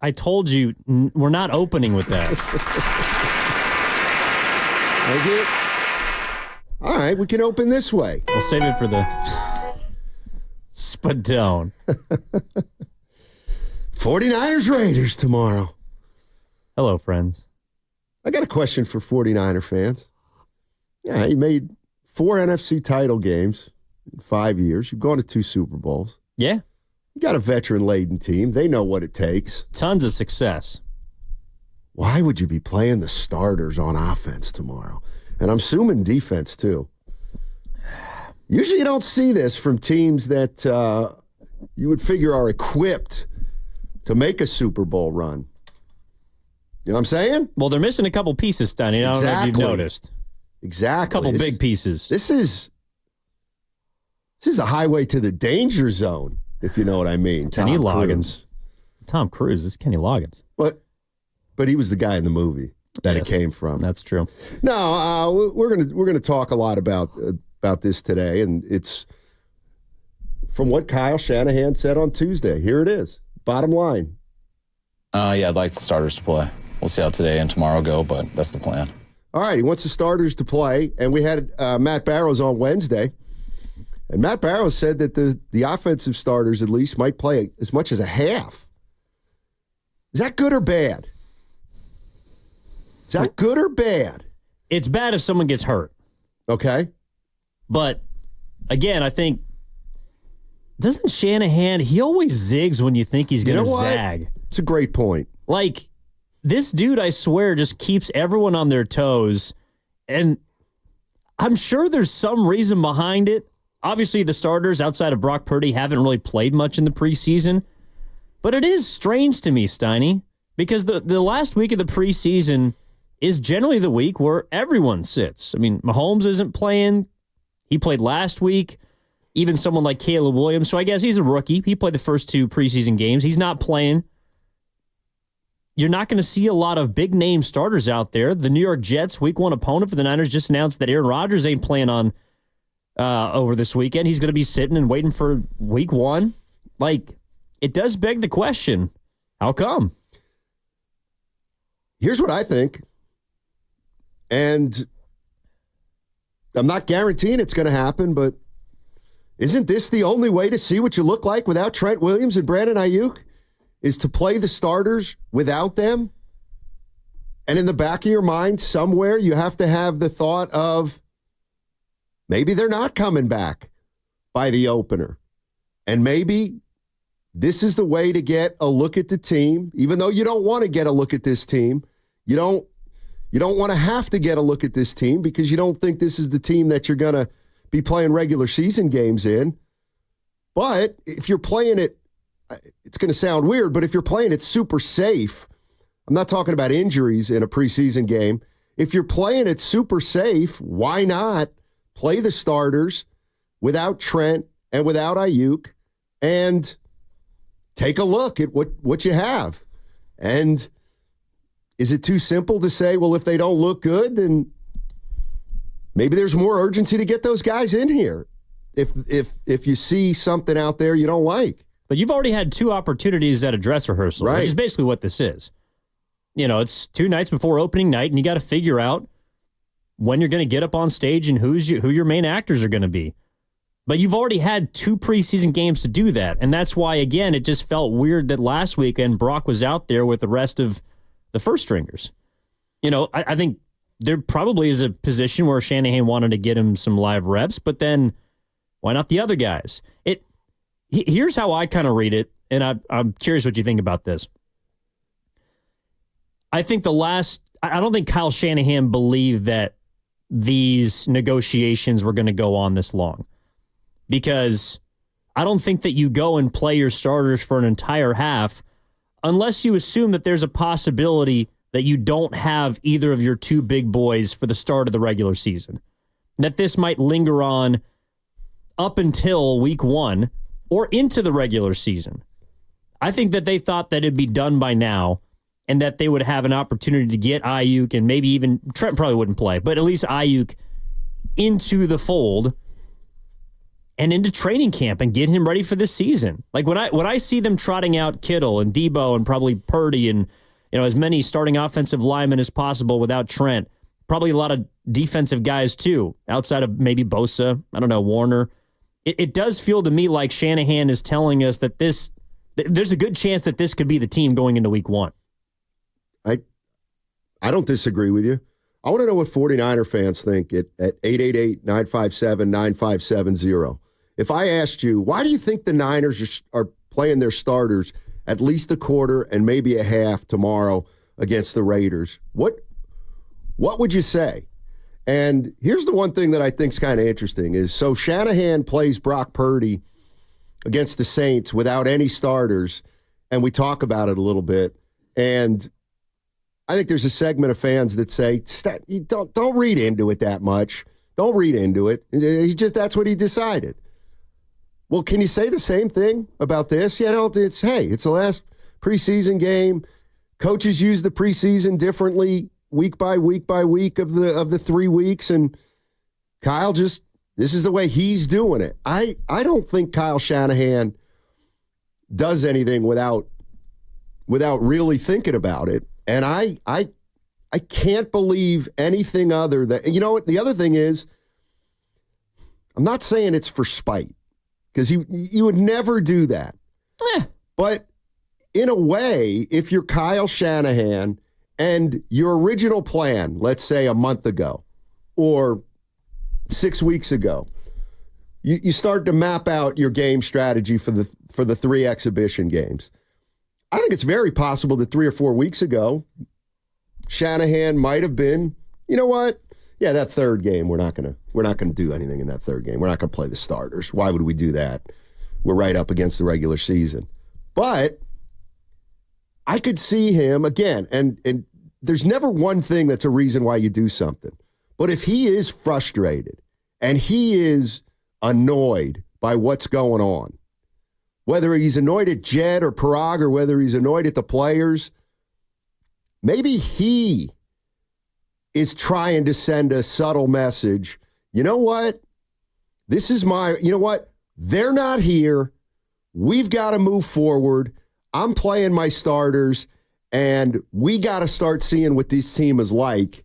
I told you we're not opening with that. All right, we can open this way. We'll save it for the Spadone. 49ers Raiders tomorrow. Hello, friends. I got a question for 49er fans. Yeah, he made 4 NFC title games in 5 years. You've gone to 2 Super Bowls. Yeah. You got a veteran-laden team. They know what it takes. Tons of success. Why would you be playing the starters on offense tomorrow? And I'm assuming defense, too. Usually you don't see this from teams that you would figure are equipped to make a Super Bowl run. You know what I'm saying? Well, they're missing a couple pieces, Steiny. I don't know if you've noticed. Exactly. A couple big pieces. This is a highway to the danger zone, if you know what I mean. Kenny Loggins. Tom Cruise. This is Kenny Loggins. But he was the guy in the movie that it came from. That's true. No, we're gonna talk a lot about this today, and it's from what Kyle Shanahan said on Tuesday. Here it is. Bottom line. Yeah, I'd like the starters to play. We'll see how today and tomorrow go, but that's the plan. All right, he wants the starters to play, and we had Matt Barrows on Wednesday, and Matt Barrows said that the offensive starters at least might play as much as a half. Is that good or bad? Is that good or bad? It's bad if someone gets hurt. Okay. But, again, I think, doesn't Shanahan, he always zigs when you think he's going to zag. It's a great point. Like, this dude, I swear, just keeps everyone on their toes. And I'm sure there's some reason behind it. Obviously, the starters outside of Brock Purdy haven't really played much in the preseason. But it is strange to me, Steiny, because the last week of the preseason is generally the week where everyone sits. I mean, Mahomes isn't playing. He played last week. Even someone like Caleb Williams. So I guess he's a rookie. He played the first 2 preseason games. He's not playing. You're not going to see a lot of big-name starters out there. The New York Jets, week 1 opponent for the Niners, just announced that Aaron Rodgers ain't playing on over this weekend. He's going to be sitting and waiting for week 1. Like, it does beg the question, how come? Here's what I think. And I'm not guaranteeing it's going to happen, but isn't this the only way to see what you look like without Trent Williams and Brandon Ayuk? Is to play the starters without them? And in the back of your mind, somewhere, you have to have the thought of maybe they're not coming back by the opener. And maybe this is the way to get a look at the team, even though you don't want to get a look at this team. You don't want to have to get a look at this team because you don't think this is the team that you're going to be playing regular season games in. But if you're playing it, it's going to sound weird, but if you're playing it super safe, I'm not talking about injuries in a preseason game. If you're playing it super safe, why not play the starters without Trent and without Ayuk and take a look at what you have? And is it too simple to say, well, if they don't look good, then maybe there's more urgency to get those guys in here if you see something out there you don't like? But you've already had 2 opportunities at a dress rehearsal, right, which is basically what this is. You know, it's 2 nights before opening night, and you got to figure out when you're going to get up on stage and who your main actors are going to be. But you've already had 2 preseason games to do that, and that's why, again, it just felt weird that last weekend Brock was out there with the rest of the first stringers. You know, I think there probably is a position where Shanahan wanted to get him some live reps, but then why not the other guys? Here's how I kind of read it, and I'm curious what you think about this. I think I don't think Kyle Shanahan believed that these negotiations were going to go on this long, because I don't think that you go and play your starters for an entire half unless you assume that there's a possibility that you don't have either of your 2 big boys for the start of the regular season, that this might linger on up until week 1 or into the regular season. I think that they thought that it'd be done by now and that they would have an opportunity to get Ayuk and maybe even Trent probably wouldn't play, but at least Ayuk into the fold and into training camp and get him ready for this season. Like when I see them trotting out Kittle and Debo and probably Purdy and as many starting offensive linemen as possible without Trent, probably a lot of defensive guys too, outside of maybe Bosa, I don't know, Warner. It does feel to me like Shanahan is telling us that there's a good chance that this could be the team going into week 1. I don't disagree with you. I want to know what 49er fans think at 888-957-9570. If I asked you, why do you think the Niners are playing their starters at least a quarter and maybe a half tomorrow against the Raiders, what would you say? And here's the one thing that I think is kind of interesting is, so Shanahan plays Brock Purdy against the Saints without any starters, and we talk about it a little bit. And I think there's a segment of fans that say, don't read into it that much. Don't read into it. That's what he decided. Well, can you say the same thing about this? It's the last preseason game. Coaches use the preseason differently week by week by week of the 3 weeks, and Kyle this is the way he's doing it. I don't think Kyle Shanahan does anything without really thinking about it. And I can't believe anything other than, what the other thing is, I'm not saying it's for spite, because you would never do that. But in a way, if you're Kyle Shanahan and your original plan, let's say a month ago or 6 weeks ago, you start to map out your game strategy for the 3 exhibition games. I think it's very possible that 3 or 4 weeks ago, Shanahan might have been, you know what? Yeah, that third game, we're not gonna do anything in that third game. We're not gonna play the starters. Why would we do that? We're right up against the regular season. But I could see him again, and there's never one thing that's a reason why you do something. But if he is frustrated and he is annoyed by what's going on, whether he's annoyed at Jed or Parag or whether he's annoyed at the players, maybe he is trying to send a subtle message. You know what? They're not here. We've got to move forward. I'm playing my starters, and we got to start seeing what this team is like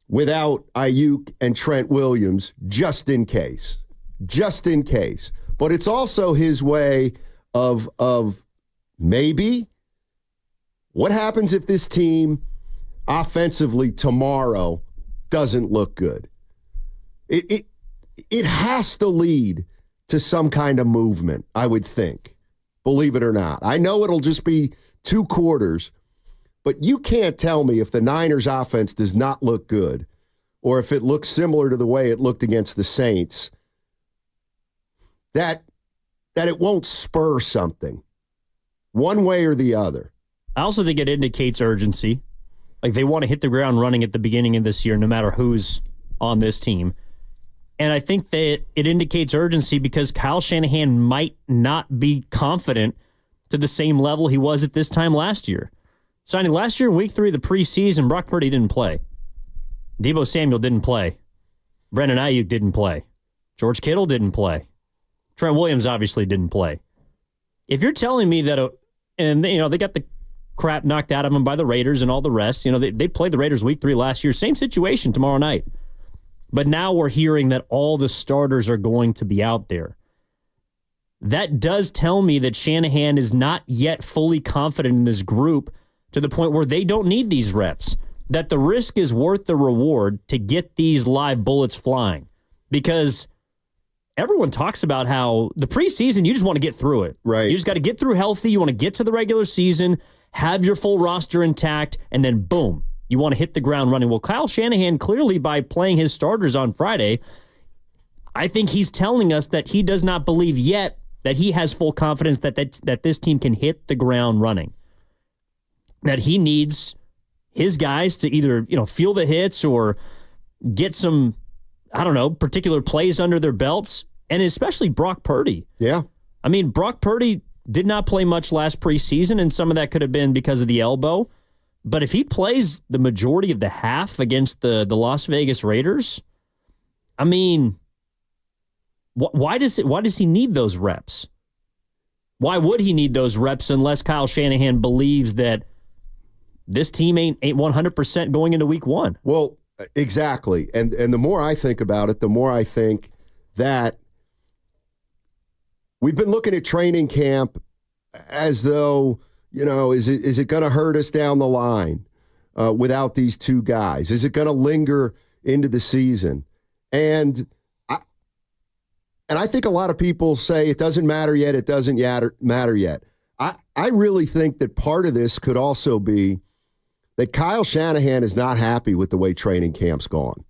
without Ayuk and Trent Williams, just in case. Just in case. But it's also his way of maybe what happens if this team offensively tomorrow doesn't look good. It has to lead to some kind of movement, I would think, believe it or not. I know it'll just be 2 quarters, but you can't tell me if the Niners offense does not look good or if it looks similar to the way it looked against the Saints, that it won't spur something one way or the other. I also think it indicates urgency. Like they want to hit the ground running at the beginning of this year, no matter who's on this team. And I think that it indicates urgency because Kyle Shanahan might not be confident to the same level he was at this time last year. Steiny, last year in week 3 of the preseason, Brock Purdy didn't play. Deebo Samuel didn't play. Brandon Ayuk didn't play. George Kittle didn't play. Trent Williams obviously didn't play. If you're telling me that, they got the crap knocked out of them by the Raiders and all the rest. They played the Raiders week 3 last year. Same situation tomorrow night. But now we're hearing that all the starters are going to be out there. That does tell me that Shanahan is not yet fully confident in this group to the point where they don't need these reps. That the risk is worth the reward to get these live bullets flying. Because everyone talks about how the preseason, you just want to get through it. Right. You just got to get through healthy. You want to get to the regular season, have your full roster intact, and then boom, you want to hit the ground running. Well, Kyle Shanahan, clearly by playing his starters on Friday, I think he's telling us that he does not believe yet that he has full confidence that this team can hit the ground running. That he needs his guys to either, feel the hits or get some, particular plays under their belts, and especially Brock Purdy. Yeah. I mean, Brock Purdy did not play much last preseason, and some of that could have been because of the elbow. But if he plays the majority of the half against the Las Vegas Raiders, I mean, Why does he need those reps? Why would he need those reps unless Kyle Shanahan believes that this team ain't 100% going into week one? Well, exactly. And the more I think about it, the more I think that we've been looking at training camp as though, is it going to hurt us down the line without these two guys? Is it going to linger into the season? And I think a lot of people say it doesn't matter yet, it doesn't matter yet. I really think that part of this could also be that Kyle Shanahan is not happy with the way training camp's gone.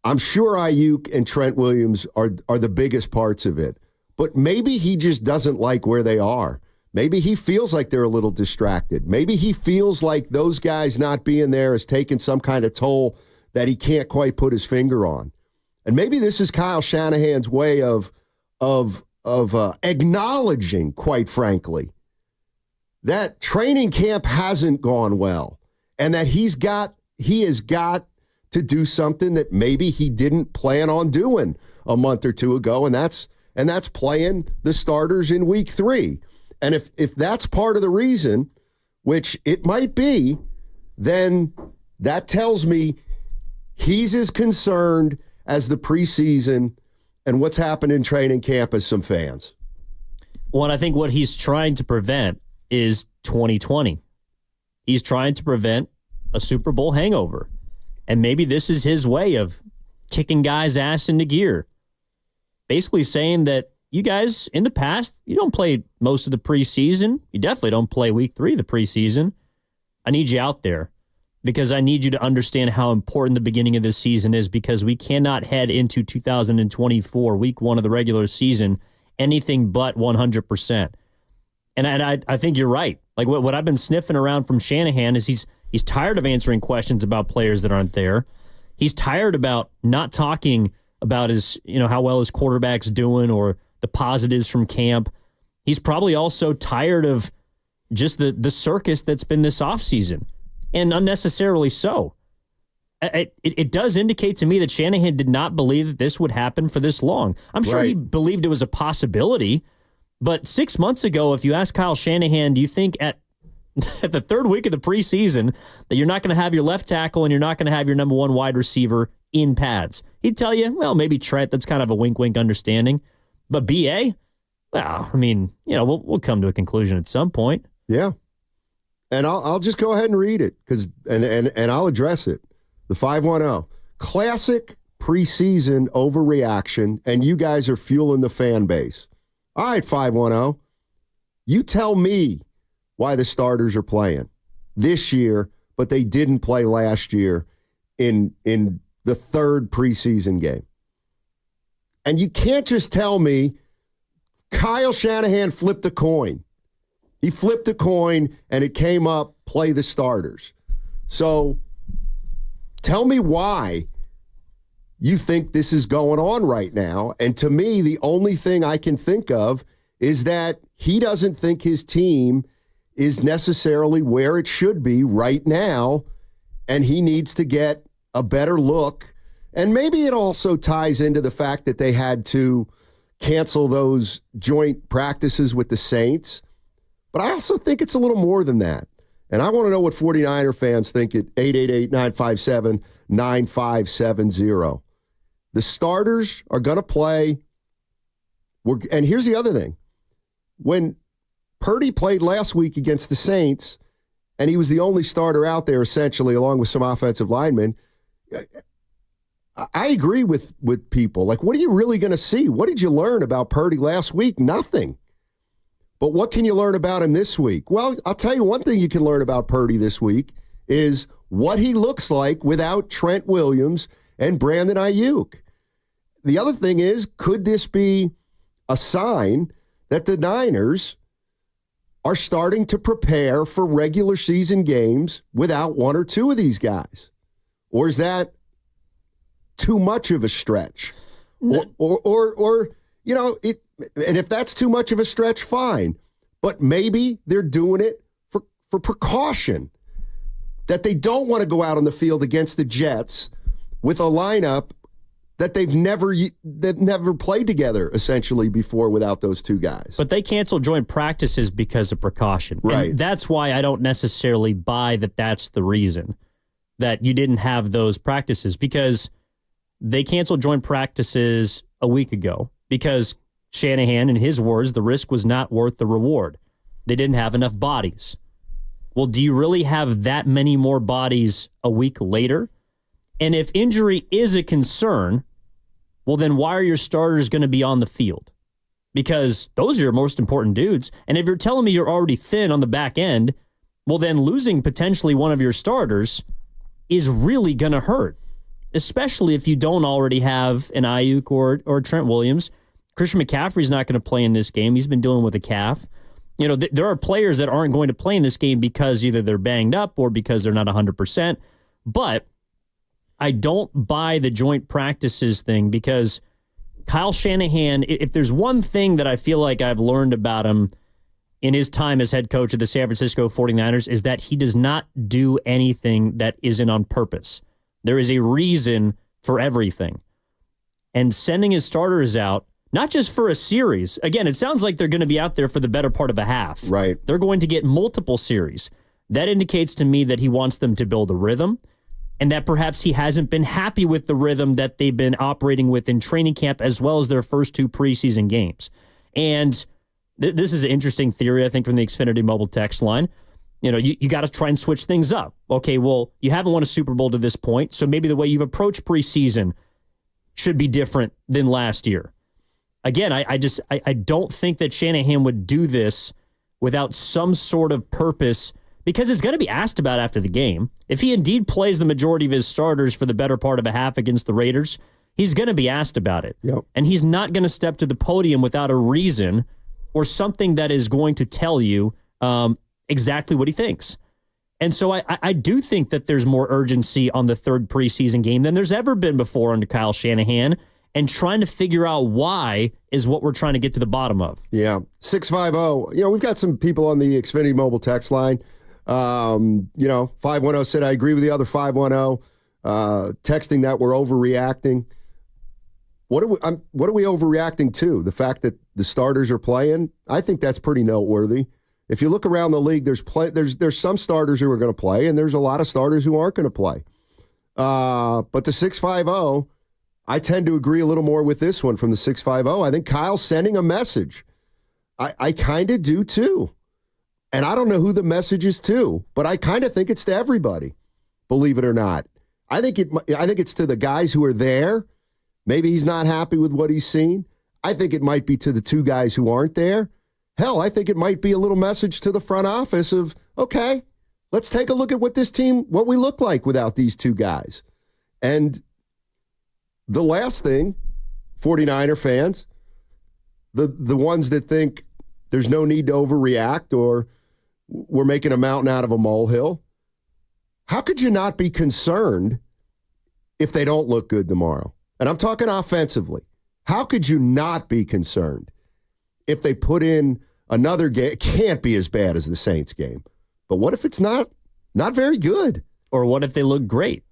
I'm sure Ayuk and Trent Williams are the biggest parts of it, but maybe he just doesn't like where they are. Maybe he feels like they're a little distracted. Maybe he feels like those guys not being there has taken some kind of toll that he can't quite put his finger on. And maybe this is Kyle Shanahan's way of acknowledging, quite frankly, that training camp hasn't gone well and that he has got to do something that maybe he didn't plan on doing a month or two ago, and that's playing the starters in week 3. And if that's part of the reason, which it might be, then that tells me he's as concerned as the preseason and what's happened in training camp as some fans. Well, I think what he's trying to prevent is 2020. He's trying to prevent a Super Bowl hangover. And maybe this is his way of kicking guys' ass into gear. Basically saying that you guys, in the past, you don't play most of the preseason. You definitely don't play week 3 of the preseason. I need you out there because I need you to understand how important the beginning of this season is, because we cannot head into 2024, week 1 of the regular season, anything but 100%. And I think you're right. Like what I've been sniffing around from Shanahan is he's tired of answering questions about players that aren't there. He's tired about not talking about his, how well his quarterback's doing or the positives from camp. He's probably also tired of just the circus that's been this offseason, and unnecessarily so. It does indicate to me that Shanahan did not believe that this would happen for this long. I'm sure he believed it was a possibility, but 6 months ago, if you ask Kyle Shanahan, do you think at the third week of the preseason that you're not going to have your left tackle and you're not going to have your number 1 wide receiver in pads? He'd tell you, well, maybe Trent, that's kind of a wink-wink understanding. But BA, well, I mean, we'll come to a conclusion at some point. Yeah. And I'll just go ahead and read it and I'll address it. The 510. Classic preseason overreaction, and you guys are fueling the fan base. All right, 510. You tell me why the starters are playing this year, but they didn't play last year in the third preseason game. And you can't just tell me Kyle Shanahan flipped a coin. He flipped a coin and it came up, play the starters. So tell me why you think this is going on right now. And to me, the only thing I can think of is that he doesn't think his team is necessarily where it should be right now, and he needs to get a better look. And maybe it also ties into the fact that they had to cancel those joint practices with the Saints. But I also think it's a little more than that. And I want to know what 49er fans think at 888-957-9570. The starters are going to play. And here's the other thing. When Purdy played last week against the Saints, and he was the only starter out there essentially, along with some offensive linemen, I agree with people. Like, what are you really going to see? What did you learn about Purdy last week? Nothing. But what can you learn about him this week? Well, I'll tell you one thing you can learn about Purdy this week is what he looks like without Trent Williams and Brandon Ayuk. The other thing is, could this be a sign that the Niners are starting to prepare for regular season games without one or two of these guys? Or is that too much of a stretch? Or and if that's too much of a stretch, fine. But maybe they're doing it for precaution, that they don't want to go out on the field against the Jets with a lineup that they've never played together essentially before without those two guys. But they canceled joint practices because of precaution. Right. And that's why I don't necessarily buy that that's the reason that you didn't have those practices, because they canceled joint practices a week ago because Shanahan, in his words, the risk was not worth the reward. They didn't have enough bodies. Well, do you really have that many more bodies a week later? And if injury is a concern, well, then why are your starters going to be on the field? Because those are your most important dudes. And if you're telling me you're already thin on the back end, well, then losing potentially one of your starters is really going to hurt, especially if you don't already have an Ayuk or Trent Williams. Christian McCaffrey's not going to play in this game. He's been dealing with a calf. You know, there are players that aren't going to play in this game because either they're banged up or because they're not 100%. But I don't buy the joint practices thing, because Kyle Shanahan, if there's one thing that I feel like I've learned about him in his time as head coach of the San Francisco 49ers, is that he does not do anything that isn't on purpose. There is a reason for everything. And sending his starters out, not just for a series. Again, it sounds like they're going to be out there for the better part of a half. Right. They're going to get multiple series. That indicates to me that he wants them to build a rhythm, and that perhaps he hasn't been happy with the rhythm that they've been operating with in training camp, as well as their first two preseason games. And this is an interesting theory, I think, from the Xfinity mobile text line. You know, you got to try and switch things up. Okay, well, you haven't won a Super Bowl to this point, so maybe the way you've approached preseason should be different than last year. Again, I don't think that Shanahan would do this without some sort of purpose, because it's going to be asked about after the game. If he indeed plays the majority of his starters for the better part of a half against the Raiders, he's going to be asked about it. Yep. And he's not going to step to the podium without a reason or something that is going to tell you exactly what he thinks. And so I do think that there's more urgency on the third preseason game than there's ever been before under Kyle Shanahan. And trying to figure out why is what we're trying to get to the bottom of. Yeah. 650. You know, we've got some people on the Xfinity mobile text line. 510 said, I agree with the other 510. Texting that we're overreacting. What are we overreacting to? The fact that the starters are playing? I think that's pretty noteworthy. If you look around the league, there's some starters who are going to play, and there's a lot of starters who aren't going to play. But the 650, I tend to agree a little more with this one from the 650. I think Kyle's sending a message. I kind of do too. And I don't know who the message is to, but I kind of think it's to everybody, believe it or not. I think it's to the guys who are there. Maybe he's not happy with what he's seen. I think it might be to the two guys who aren't there. Hell, I think it might be a little message to the front office of, okay, let's take a look at what we look like without these two guys. And the last thing, 49er fans, the ones that think there's no need to overreact or we're making a mountain out of a molehill, how could you not be concerned if they don't look good tomorrow? And I'm talking offensively. How could you not be concerned if they put in another game? It can't be as bad as the Saints game. But what if it's not very good? Or what if they look great?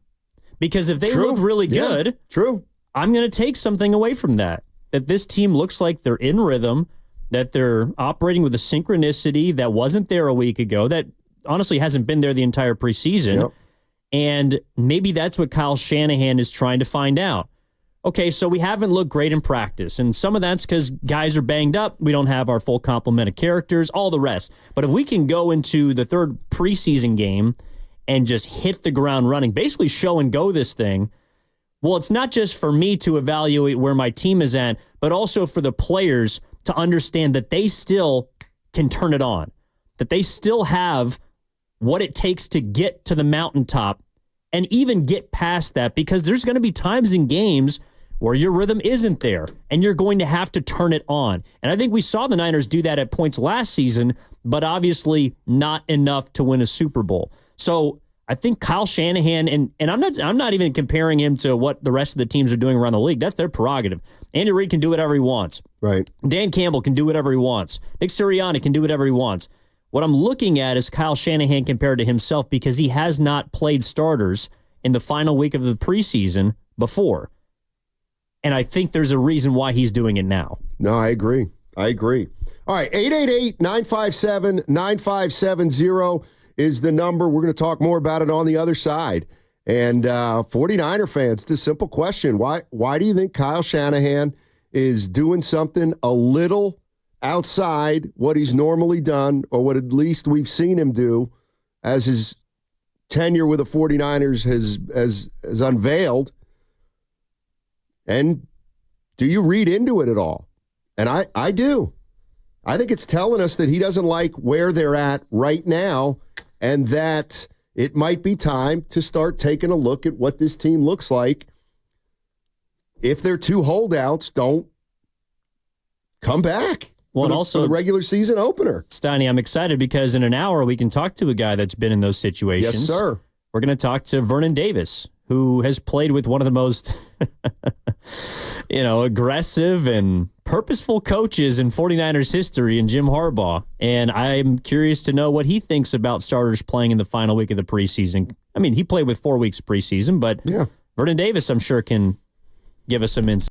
Because if they look really good, true, I'm going to take something away from that. That this team looks like they're in rhythm, that they're operating with a synchronicity that wasn't there a week ago, that honestly hasn't been there the entire preseason. Yep. And maybe that's what Kyle Shanahan is trying to find out. Okay, so we haven't looked great in practice, and some of that's because guys are banged up. We don't have our full complement of characters, all the rest. But if we can go into the third preseason game and just hit the ground running, basically show and go this thing, well, it's not just for me to evaluate where my team is at, but also for the players to understand that they still can turn it on, that they still have what it takes to get to the mountaintop and even get past that, because there's going to be times in games where your rhythm isn't there and you're going to have to turn it on. And I think we saw the Niners do that at points last season, but obviously not enough to win a Super Bowl. So I think Kyle Shanahan, and I'm not even comparing him to what the rest of the teams are doing around the league. That's their prerogative. Andy Reid can do whatever he wants. Right. Dan Campbell can do whatever he wants. Nick Sirianni can do whatever he wants. What I'm looking at is Kyle Shanahan compared to himself, because he has not played starters in the final week of the preseason before. And I think there's a reason why he's doing it now. No, I agree. All right, 888-957-9570 is the number. We're going to talk more about it on the other side. And 49er fans, it's a simple question. Why do you think Kyle Shanahan is doing something a little outside what he's normally done, or what at least we've seen him do as his tenure with the 49ers has unveiled? And do you read into it at all? And I do. I think it's telling us that he doesn't like where they're at right now, and that it might be time to start taking a look at what this team looks like. If their two holdouts don't come back for the regular season opener. Steiny, I'm excited because in an hour we can talk to a guy that's been in those situations. Yes, sir. We're going to talk to Vernon Davis, who has played with one of the most aggressive and purposeful coaches in 49ers history in Jim Harbaugh. And I'm curious to know what he thinks about starters playing in the final week of the preseason. I mean, he played with 4 weeks of preseason, but Vernon Davis, I'm sure, can give us some insight.